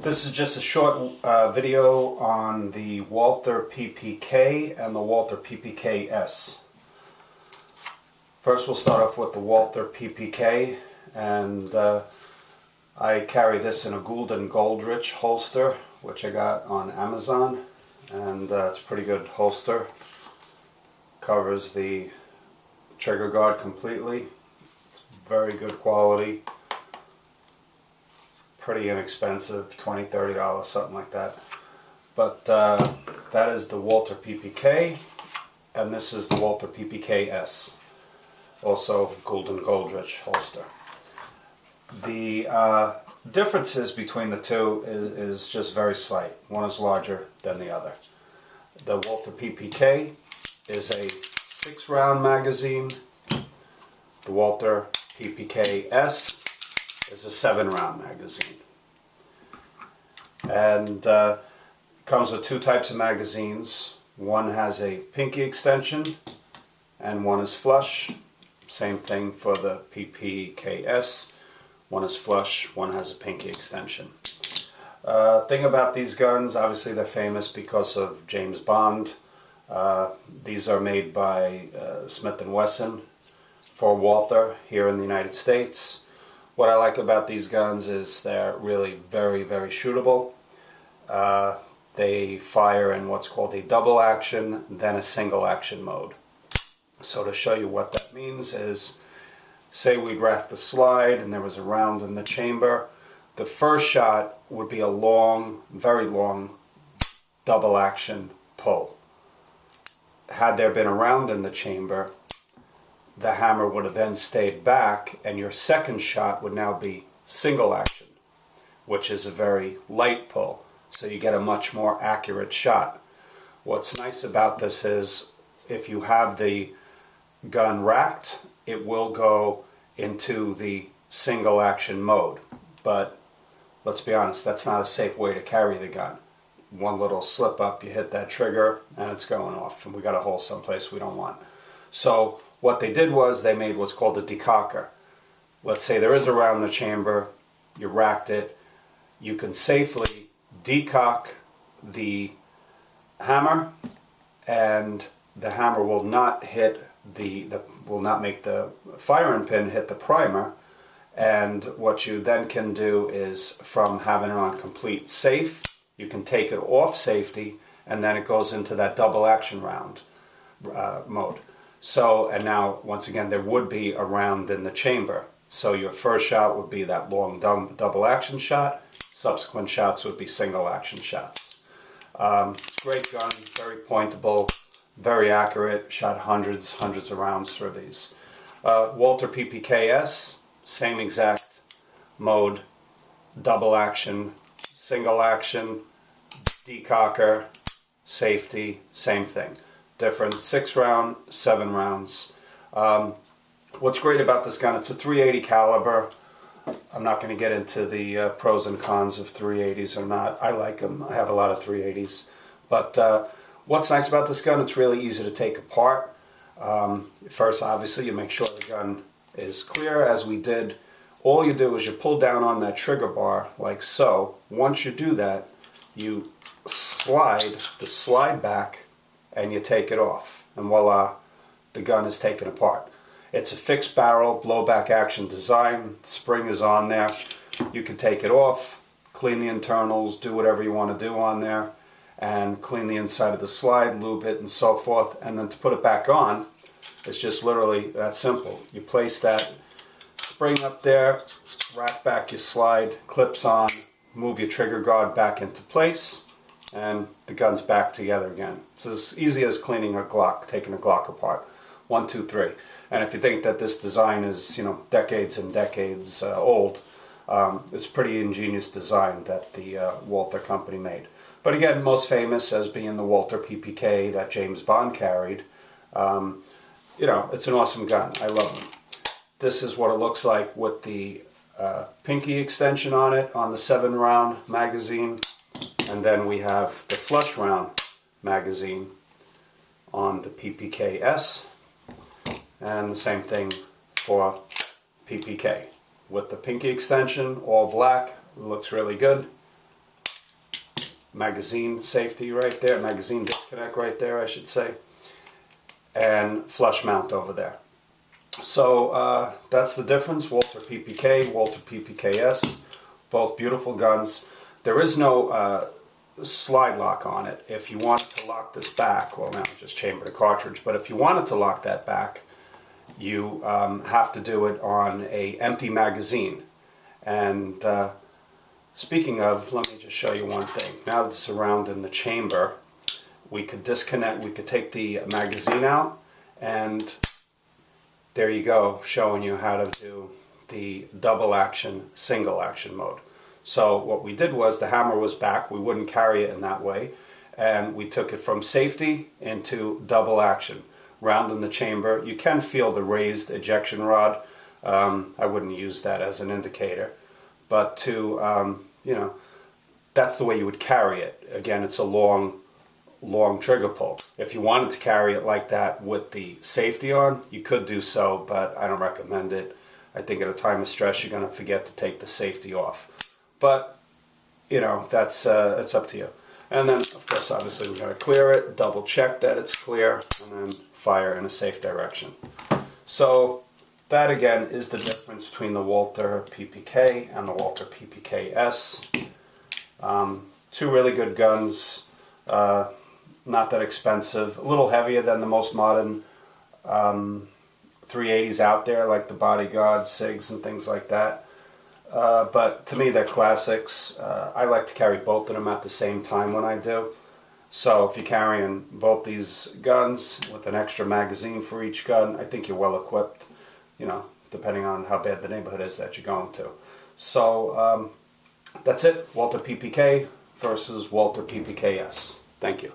This is just a short video on the Walther PPK and the Walther PPKS. First we'll start off with the Walther PPK, and I carry this in a Gould & Goldrich holster, which I got on Amazon, and it's a pretty good holster. Covers the trigger guard completely. It's very good quality. Pretty inexpensive, $20, $30, something like that. But that is the Walther PPK, and this is the Walther PPKS, also Gould & Goldrich holster. The differences between the two is just very slight. One is larger than the other. The Walther PPK is a 6-round magazine. The Walther PPKS is a 7-round magazine. And comes with two types of magazines. One has a pinky extension and one is flush. Same thing for the PPKS. One is flush, one has a pinky extension. Thing about these guns, obviously they're famous because of James Bond. These are made by Smith & Wesson for Walther here in the United States. What I like about these guns is they're really very, very shootable. They fire in what's called a double action, then a single action mode. So to show you what that means is, say we'd rack the slide and there was a round in the chamber. The first shot would be a long, very long double action pull. Had there been a round in the chamber, the hammer would have then stayed back, and your second shot would now be single action, which is a very light pull, so you get a much more accurate shot. What's nice about this is if you have the gun racked, it will go into the single action mode, but let's be honest, that's not a safe way to carry the gun. One little slip up, you hit that trigger and it's going off, and we got a hole someplace we don't want. So what they did was they made what's called a decocker. Let's say there is a round in the chamber, you racked it, you can safely decock the hammer, and the hammer will not hit will not make the firing pin hit the primer. And what you then can do is, from having it on complete safe, you can take it off safety, and then it goes into that double action round mode. So, and now, once again, there would be a round in the chamber. So your first shot would be that long double action shot. Subsequent shots would be single action shots. Great gun, very pointable, very accurate. Shot hundreds of rounds through these. Walther PPKS, same exact mode. Double action, single action, decocker, safety, same thing. Different 6-round, 7 rounds. What's great about this gun, it's a .380 caliber. I'm not going to get into the pros and cons of .380s or not. I like them. I have a lot of .380s. But what's nice about this gun, it's really easy to take apart. First, obviously, you make sure the gun is clear, as we did. All you do is you pull down on that trigger bar, like so. Once you do that, you slide the slide back, and you take it off, and voila, the gun is taken apart. It's a fixed barrel, blowback action design. The spring is on there. You can take it off, clean the internals, do whatever you want to do on there, and clean the inside of the slide, lube it, and so forth. And then to put it back on, it's just literally that simple. You place that spring up there, rack back your slide, clips on, move your trigger guard back into place, and the gun's back together again. It's as easy as cleaning a Glock, taking a Glock apart. 1, 2, 3. And if you think that this design is, decades and decades old, it's a pretty ingenious design that the Walther company made. But again, most famous as being the Walther PPK that James Bond carried. It's an awesome gun. I love them. This is what it looks like with the pinky extension on it on the 7-round magazine. And then we have the flush round magazine on the PPKS, and the same thing for PPK with the pinky extension, all black. It looks really good. magazine safety right there, magazine disconnect right there, I should say, and flush mount over there. So that's the difference. Walther PPK, Walther PPKS, both beautiful guns. There is no slide lock on it. If you wanted to lock this back, well, now I just chambered a cartridge, but if you wanted to lock that back, you have to do it on a empty magazine. And speaking of, let me just show you one thing. Now that it's around in the chamber, we could disconnect, we could take the magazine out, and there you go, showing you how to do the double action, single action mode. So what we did was, the hammer was back, we wouldn't carry it in that way, and we took it from safety into double action. Round in the chamber, you can feel the raised ejection rod. I wouldn't use that as an indicator, but to, you know, that's the way you would carry it. Again, it's a long trigger pull. If you wanted to carry it like that with the safety on, you could do so, but I don't recommend it. I think at a time of stress, you're going to forget to take the safety off. But, you know, that's it's up to you. And then, of course, obviously, we've got to clear it, double check that it's clear, and then fire in a safe direction. So that, again, is the difference between the Walther PPK and the Walther PPKS. Two really good guns. Not that expensive, a little heavier than the most modern 380s out there, like the Bodyguard, SIGs, and things like that. But to me, they're classics. I like to carry both of them at the same time when I do. So if you're carrying both these guns with an extra magazine for each gun, I think you're well equipped, you know, depending on how bad the neighborhood is that you're going to. So that's it, Walther PPK versus Walther PPKS. Thank you.